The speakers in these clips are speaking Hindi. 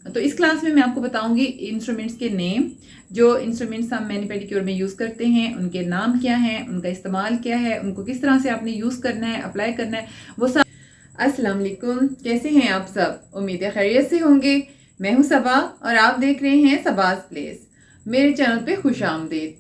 तो इस क्लास में मैं आपको बताऊंगी इंस्ट्रूमेंट्स के नेम, जो इंस्ट्रूमेंट्स हम मैनी पेडिक्योर में यूज़ करते हैं उनके नाम क्या हैं, उनका इस्तेमाल क्या है, उनको किस तरह से आपने यूज़ करना है, अप्लाई करना है, वो सब। अस्सलाम वालेकुम, कैसे हैं आप सब? उम्मीद है खैरियत से होंगे। मैं हूं सबा और आप देख रहे हैं सबाज प्लेस। मेरे चैनल पे खुश आमदीद।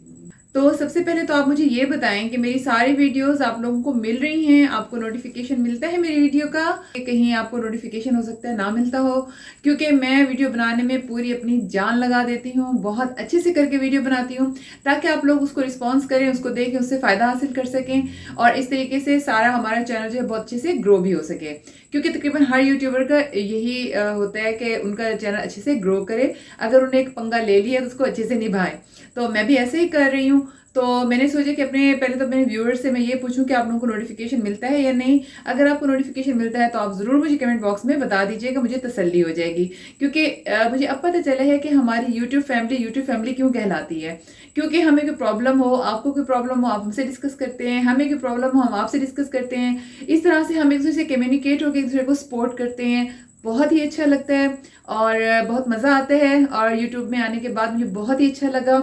तो सबसे पहले तो आप मुझे ये बताएं कि मेरी सारी वीडियोस आप लोगों को मिल रही हैं, आपको नोटिफिकेशन मिलता है मेरी वीडियो का? कहीं आपको नोटिफिकेशन हो सकता है ना मिलता हो, क्योंकि मैं वीडियो बनाने में पूरी अपनी जान लगा देती हूँ, बहुत अच्छे से करके वीडियो बनाती हूँ ताकि आप लोग उसको रिस्पॉन्स करें, उसको देखें, उससे फ़ायदा हासिल कर सकें और इस तरीके से सारा हमारा चैनल जो है बहुत अच्छे से ग्रो भी हो सके। क्योंकि तकरीबन हर यूट्यूबर का यही होता है कि उनका चैनल अच्छे से ग्रो करे, अगर उन्हें एक पंगा ले लिया तो उसको अच्छे से निभाए। तो मैं भी ऐसे ही कर रही हूँ। तो मैंने सोचा कि अपने पहले तो अपने व्यूअर्स से मैं ये पूछूं कि आप लोगों को नोटिफिकेशन मिलता है या नहीं। अगर आपको नोटिफिकेशन मिलता है तो आप ज़रूर मुझे कमेंट बॉक्स में बता दीजिएगा, मुझे तसल्ली हो जाएगी। क्योंकि मुझे अब पता चला है कि हमारी यूट्यूब फैमिली क्यों कहलाती है। क्योंकि हमें कोई प्रॉब्लम हो, आपको कोई प्रॉब्लम हो, आप हमसे डिस्कस करते हैं, हमें कोई प्रॉब्लम हो, हम आपसे डिस्कस करते हैं। इस तरह से हम एक दूसरे से कम्युनिकेट होकर एक दूसरे को सपोर्ट करते हैं। बहुत ही अच्छा लगता है और बहुत मज़ा आता है। और यूट्यूब में आने के बाद मुझे बहुत ही अच्छा लगा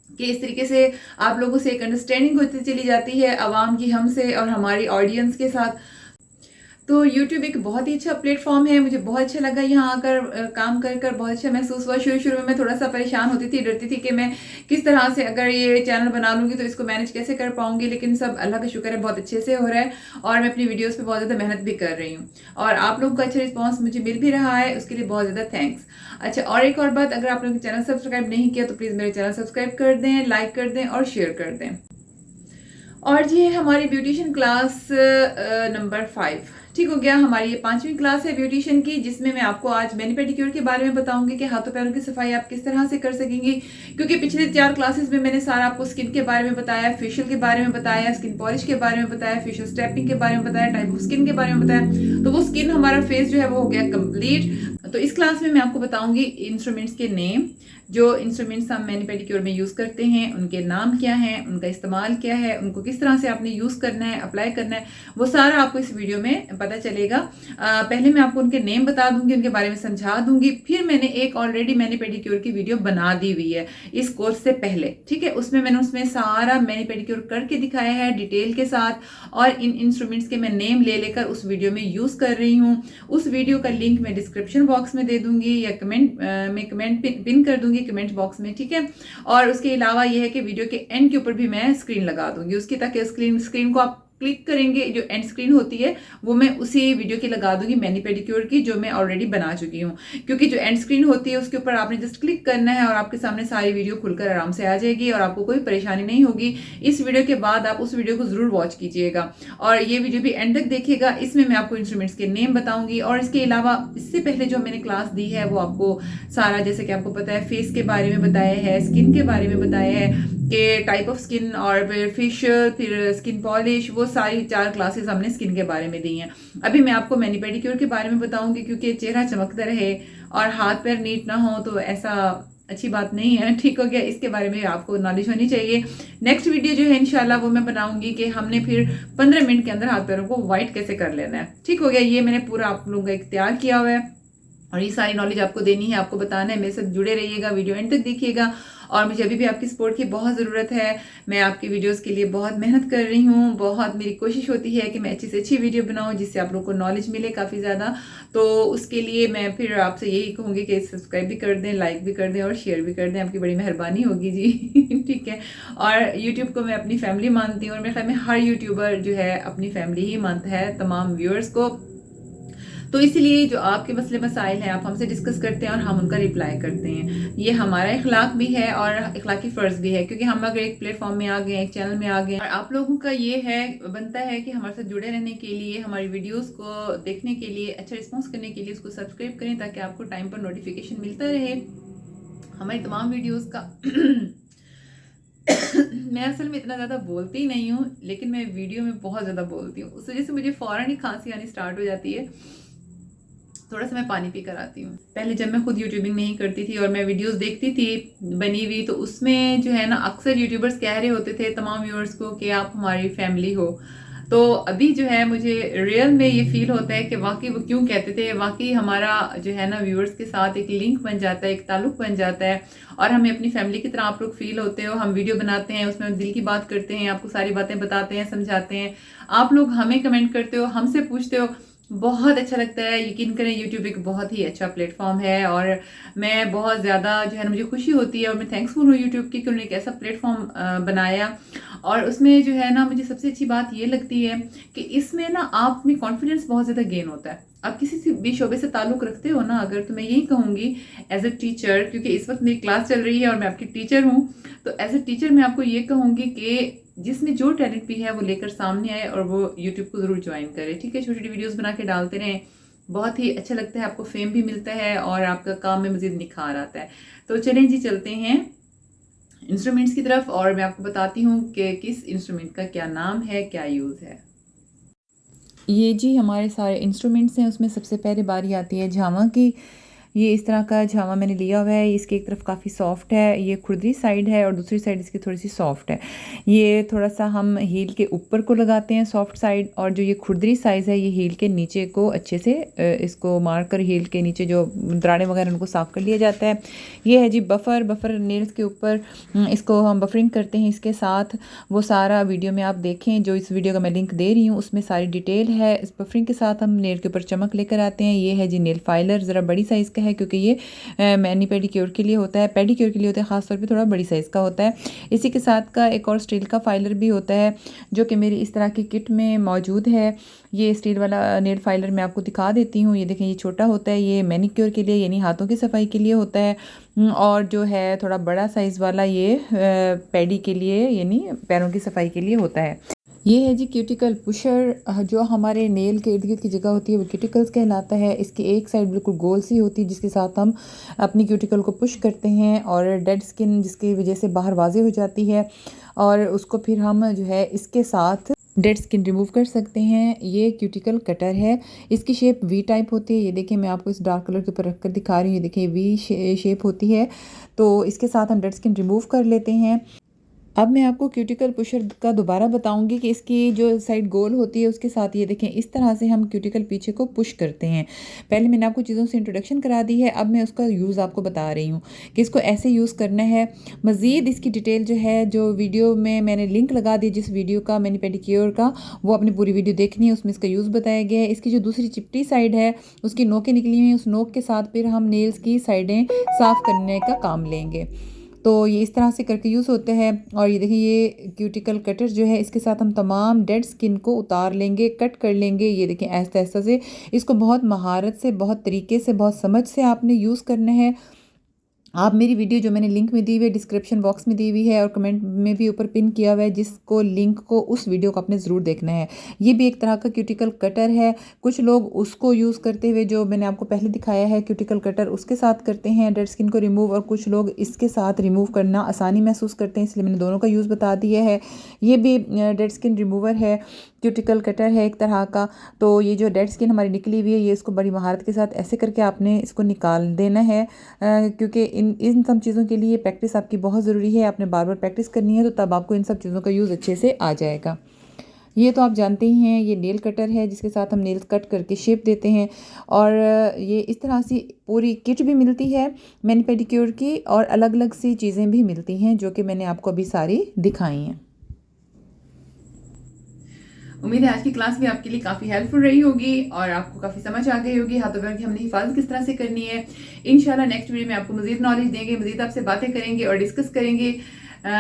कि इस तरीके से आप लोगों से एक अंडरस्टैंडिंग होती चली जाती है आवाम की हमसे और हमारी ऑडियंस के साथ। तो YouTube एक बहुत ही अच्छा प्लेटफॉर्म है, मुझे बहुत अच्छा लगा यहाँ आकर काम कर कर बहुत अच्छा महसूस हुआ। शुरू शुरू में मैं थोड़ा सा परेशान होती थी, डरती थी कि मैं किस तरह से अगर ये चैनल बना लूँगी तो इसको मैनेज कैसे कर पाऊँगी, लेकिन सब अल्लाह का शुक्र है बहुत अच्छे से हो रहा है और मैं अपनी वीडियोज़ पे बहुत ज़्यादा मेहनत भी कर रही हूँ और आप लोगों का अच्छा रिस्पॉन्स मुझे मिल भी रहा है, उसके लिए बहुत ज़्यादा थैंक्स। अच्छा, और एक और बात, अगर आप लोगों ने चैनल सब्सक्राइब नहीं किया तो प्लीज़ मेरे चैनल सब्सक्राइब कर दें, लाइक कर दें और शेयर कर दें। और ये है हमारी ब्यूटिशियन क्लास नंबर 5। ठीक हो गया, हमारी ये 5वीं क्लास है ब्यूटिशियन की, जिसमें मैं आपको आज मैनी पेडिक्योर के बारे में बताऊंगी कि हाथों पैरों की सफाई आप किस तरह से कर सकेंगी। क्योंकि पिछले 4 क्लासेस में मैंने सारा आपको स्किन के बारे में बताया, फेशियल के बारे में बताया, स्किन पॉलिश के बारे में बताया, फेशियल स्टेपिंग के बारे में बताया, टाइप ऑफ स्किन के बारे में बताया। तो वो स्किन हमारा फेस जो है वो हो गया कंप्लीट। तो इस क्लास में मैं आपको बताऊंगी इंस्ट्रूमेंट्स के नेम, जो इंस्ट्रूमेंट्स हम मैनी पेडिक्योर में यूज़ करते हैं उनके नाम क्या हैं, उनका इस्तेमाल क्या है, उनको किस तरह से आपने यूज़ करना है, अप्लाई करना है, वो सारा आपको इस वीडियो में पता चलेगा। पहले मैं आपको उनके नेम बता दूंगी, उनके बारे में समझा दूंगी, फिर मैंने एक ऑलरेडी मैनी पेडिक्योर की वीडियो बना दी हुई है इस कोर्स से पहले, ठीक है। उसमें सारा मैनी पेडिक्योर करके दिखाया है डिटेल के साथ और इन इंस्ट्रूमेंट्स के मैं नेम ले लेकर उस वीडियो में यूज़ कर रही हूँ। उस वीडियो का लिंक मैं डिस्क्रिप्शन बॉक्स में दे दूंगी या कमेंट पिन कर दूंगी कमेंट बॉक्स में, ठीक है। और उसके अलावा ये है कि वीडियो के एंड के ऊपर भी मैं स्क्रीन लगा दूंगी उसकी, ताकि स्क्रीन को आप क्लिक करेंगे, जो एंड स्क्रीन होती है वो मैं उसी वीडियो की लगा दूंगी मैनी पेडिक्योर की, जो मैं ऑलरेडी बना चुकी हूँ। क्योंकि जो एंड स्क्रीन होती है उसके ऊपर आपने जस्ट क्लिक करना है और आपके सामने सारी वीडियो खुलकर आराम से आ जाएगी और आपको कोई परेशानी नहीं होगी। इस वीडियो के बाद आप उस वीडियो को जरूर वॉच कीजिएगा और ये वीडियो भी एंड तक देखिएगा। इसमें मैं आपको इंस्ट्रूमेंट्स के नेम बताऊंगी और इसके अलावा इससे पहले जो मैंने क्लास दी है वो आपको सारा, जैसे कि आपको पता है, फेस के बारे में बताया है, स्किन के बारे में बताया है कि टाइप ऑफ स्किन और फिर फेशियल, फिर स्किन पॉलिश, वो सारी 4 क्लासेस हमने स्किन के बारे में दी हैं। अभी मैं आपको मैनी पेडिक्योर के बारे में बताऊंगी, क्योंकि चेहरा चमकता रहे और हाथ पैर नीट ना हो तो ऐसा अच्छी बात नहीं है, ठीक हो गया। इसके बारे में आपको नॉलेज होनी चाहिए। नेक्स्ट वीडियो जो है इंशाल्लाह वो मैं बनाऊंगी कि हमने फिर 15 मिनट के अंदर हाथ पैरों को व्हाइट कैसे कर लेना है, ठीक हो गया। ये मैंने पूरा आप लोगों का एक तैयार किया हुआ है और ये सारी नॉलेज आपको देनी है, आपको बताना है। मेरे साथ जुड़े रहिएगा, वीडियो एंड तक देखिएगा और मुझे अभी भी आपकी सपोर्ट की बहुत ज़रूरत है। मैं आपकी वीडियोस के लिए बहुत मेहनत कर रही हूँ, बहुत मेरी कोशिश होती है कि मैं अच्छी से अच्छी वीडियो बनाऊँ जिससे आप लोगों को नॉलेज मिले काफ़ी ज़्यादा। तो उसके लिए मैं फिर आपसे यही कहूँगी कि सब्सक्राइब भी कर दें, लाइक भी कर दें और शेयर भी कर दें, आपकी बड़ी मेहरबानी होगी जी ठीक है। और यूट्यूब को मैं अपनी फैमिली मानती हूँ और मेरे ख्याल में हर यूट्यूबर जो है अपनी फैमिली ही मानता है तमाम व्यूअर्स को। तो इसीलिए जो आपके मसले मसाइल हैं आप हमसे डिस्कस करते हैं और हम उनका रिप्लाई करते हैं। ये हमारा इखलाक भी है और इखलाकी फ़र्ज़ भी है, क्योंकि हम अगर एक प्लेटफॉर्म में आ गए, एक चैनल में आ गए, और आप लोगों का ये है बनता है कि हमारे साथ जुड़े रहने के लिए, हमारी वीडियोस को देखने के लिए, अच्छा रिस्पॉन्स करने के लिए उसको सब्सक्राइब करें ताकि आपको टाइम पर नोटिफिकेशन मिलता रहे हमारी तमाम वीडियोज़ का मैं असल में इतना ज़्यादा बोलती ही नहीं हूँ, लेकिन मैं वीडियो में बहुत ज़्यादा बोलती हूँ, उस वजह से मुझे फ़ौरन ही खांसी आनी स्टार्ट हो जाती है। थोड़ा सा मैं पानी पी कर आती हूँ। पहले जब मैं खुद यूट्यूबिंग नहीं करती थी और मैं वीडियोस देखती थी बनी हुई, तो उसमें जो है ना अक्सर यूट्यूबर्स कह रहे होते थे तमाम व्यूअर्स को कि आप हमारी फैमिली हो। तो अभी जो है मुझे रियल में ये फील होता है कि वाकई वो क्यों कहते थे, वाकई हमारा जो है ना व्यूअर्स के साथ एक लिंक बन जाता है, एक ताल्लुक बन जाता है और हमें अपनी फैमिली की तरह आप लोग फील होते हो। हम वीडियो बनाते हैं, उसमें हम दिल की बात करते हैं, आपको सारी बातें बताते हैं, समझाते हैं, आप लोग हमें कमेंट करते हो, हमसे पूछते हो, बहुत अच्छा लगता है। यकीन करें यूट्यूब एक बहुत ही अच्छा प्लेटफॉर्म है और मैं बहुत ज़्यादा जो है ना मुझे खुशी होती है और मैं थैंक्सफुल हूँ यूट्यूब की कि उन्होंने एक ऐसा प्लेटफॉर्म बनाया। और उसमें जो है ना मुझे सबसे अच्छी बात ये लगती है कि इसमें ना आप में कॉन्फिडेंस बहुत ज़्यादा गेन होता है। आप किसी भी शोबे से ताल्लुक़ रखते हो ना अगर, तो मैं यही कहूँगी एज अ टीचर, क्योंकि इस वक्त मेरी क्लास चल रही है और मैं आपकी टीचर हूँ, तो एज अ टीचर मैं आपको ये कहूँगी कि जिसमें जो टैलेंट भी है वो लेकर सामने आए और वो यूट्यूब को ज़रूर ज्वाइन करे। ठीक है, छोटी छोटी वीडियोस बना के डालते रहें, बहुत ही अच्छा लगता है, आपको फेम भी मिलता है और आपका काम में मज़ीद निखार आता है। तो चलें जी, चलते हैं इंस्ट्रूमेंट्स की तरफ और मैं आपको बताती हूँ कि किस इंस्ट्रूमेंट का क्या नाम है, क्या यूज़ है। ये जी हमारे सारे इंस्ट्रूमेंट्स हैं, उसमें सबसे पहले बारी आती है झामा की। ये इस तरह का झामा मैंने लिया हुआ है, इसकी एक तरफ काफ़ी सॉफ्ट है, ये खुरदरी साइड है और दूसरी साइड इसकी थोड़ी सी सॉफ्ट है। ये थोड़ा सा हम हील के ऊपर को लगाते हैं सॉफ्ट साइड, और जो ये खुरदरी साइज़ है ये हील के नीचे को अच्छे से इसको मार कर हील के नीचे जो दराड़े वगैरह उनको साफ़ कर लिया जाता है। ये है जी बफ़र नेल्स के ऊपर इसको हम बफरिंग करते हैं इसके साथ। वो सारा वीडियो में आप देखें, जो इस वीडियो का मैं लिंक दे रही हूँ उसमें सारी डिटेल है। इस बफरिंग के साथ हम नेल के ऊपर चमक लेकर आते हैं। ये है जी नेल फाइलर, ज़रा बड़ी साइज़ का है क्योंकि ये मैनी पेडिक्योर के लिए होता है, पेडिक्योर के लिए होता है, ख़ासतौर पे थोड़ा बड़ी साइज़ का होता है। इसी के साथ का एक और स्टील का फाइलर भी होता है जो कि मेरी इस तरह की किट में मौजूद है। ये स्टील वाला नेल फाइलर मैं आपको दिखा देती हूँ। ये देखें, ये छोटा होता है, ये मैनिक्योर के लिए यानी हाथों की सफाई के लिए होता है, और जो है थोड़ा बड़ा साइज़ वाला ये पैडी के लिए यानी पैरों की सफाई के लिए होता है। ये है जी क्यूटिकल पुशर, जो हमारे नेल के इर्द गिर्द की जगह होती है वो क्यूटिकल्स कहलाता है। इसकी एक साइड बिल्कुल गोल सी होती है जिसके साथ हम अपनी क्यूटिकल को पुश करते हैं और डेड स्किन जिसकी वजह से बाहर वाज़े हो जाती है और उसको फिर हम जो है इसके साथ डेड स्किन रिमूव कर सकते हैं। ये क्यूटिकल कटर है, इसकी शेप वी टाइप होती है। ये देखिए, मैं आपको इस डार्क कलर के ऊपर रख कर दिखा रही हूँ। ये देखिए वी शेप होती है, तो इसके साथ हम डेड स्किन रिमूव कर लेते हैं। अब मैं आपको क्यूटिकल पुशर का दोबारा बताऊंगी कि इसकी जो साइड गोल होती है उसके साथ ये देखें इस तरह से हम क्यूटिकल पीछे को पुश करते हैं। पहले मैंने आपको चीज़ों से इंट्रोडक्शन करा दी है, अब मैं उसका यूज़ आपको बता रही हूँ कि इसको ऐसे यूज़ करना है। मज़ीद इसकी डिटेल जो है, जो वीडियो में मैंने लिंक लगा दी जिस वीडियो का मैंने पेडिक्योर का, वो अपनी पूरी वीडियो देखनी है, उसमें इसका यूज़ बताया गया है। इसकी जो दूसरी चिपटी साइड है उसकी नोकें निकली हुई हैं, उस नोक के साथ फिर हम नेल्स की साइडें साफ़ करने का काम लेंगे। तो ये इस तरह से करके यूज़ होते हैं। और ये देखिए, ये क्यूटिकल कटर जो है इसके साथ हम तमाम डेड स्किन को उतार लेंगे, कट कर लेंगे। ये देखें ऐसा ऐसा से इसको बहुत महारत से, बहुत तरीके से, बहुत समझ से आपने यूज़ करना है। आप मेरी वीडियो जो मैंने लिंक में दी हुई है, डिस्क्रिप्शन बॉक्स में दी हुई है और कमेंट में भी ऊपर पिन किया हुआ है, जिसको लिंक को उस वीडियो को आपने ज़रूर देखना है। ये भी एक तरह का क्यूटिकल कटर है। कुछ लोग उसको यूज़ करते हुए, जो मैंने आपको पहले दिखाया है क्यूटिकल कटर, उसके साथ करते हैं डेड स्किन को रिमूव, और कुछ लोग इसके साथ रिमूव करना आसानी महसूस करते हैं, इसलिए मैंने दोनों का यूज़ बता दिया है। ये भी डेड स्किन रिमूवर है, क्यूटिकल कटर है एक तरह का। तो ये जो डेड स्किन हमारी निकली हुई है, ये इसको बड़ी महारत के साथ ऐसे करके आपने इसको निकाल देना है, क्योंकि इन सब चीज़ों के लिए प्रैक्टिस आपकी बहुत ज़रूरी है। आपने बार बार प्रैक्टिस करनी है, तो तब आपको इन सब चीज़ों का यूज़ अच्छे से आ जाएगा। ये तो आप जानते ही हैं, ये नेल कटर है जिसके साथ हम नेल्स कट करके शेप देते हैं। और ये इस तरह से पूरी किट भी मिलती है मैनी पेडिक्योर की, और अलग अलग सी चीज़ें भी मिलती हैं जो कि मैंने आपको अभी सारी दिखाई हैं। उम्मीद है आज की क्लास भी आपके लिए काफ़ी हेल्पफुल रही होगी और आपको काफ़ी समझ आ गई होगी हाथों पैरों की हमने हिफाजत किस तरह से करनी है। इंशाल्लाह नेक्स्ट वीडियो में आपको मज़ीद नॉलेज देंगे, मज़ीद आपसे बातें करेंगे और डिस्कस करेंगे।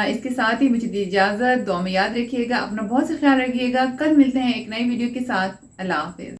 इसके साथ ही मुझे दी इजाज़त, दुआ में याद रखिएगा, अपना बहुत सा ख्याल रखिएगा। कल मिलते हैं एक नई वीडियो के साथ। अल्लाह हाफिज़।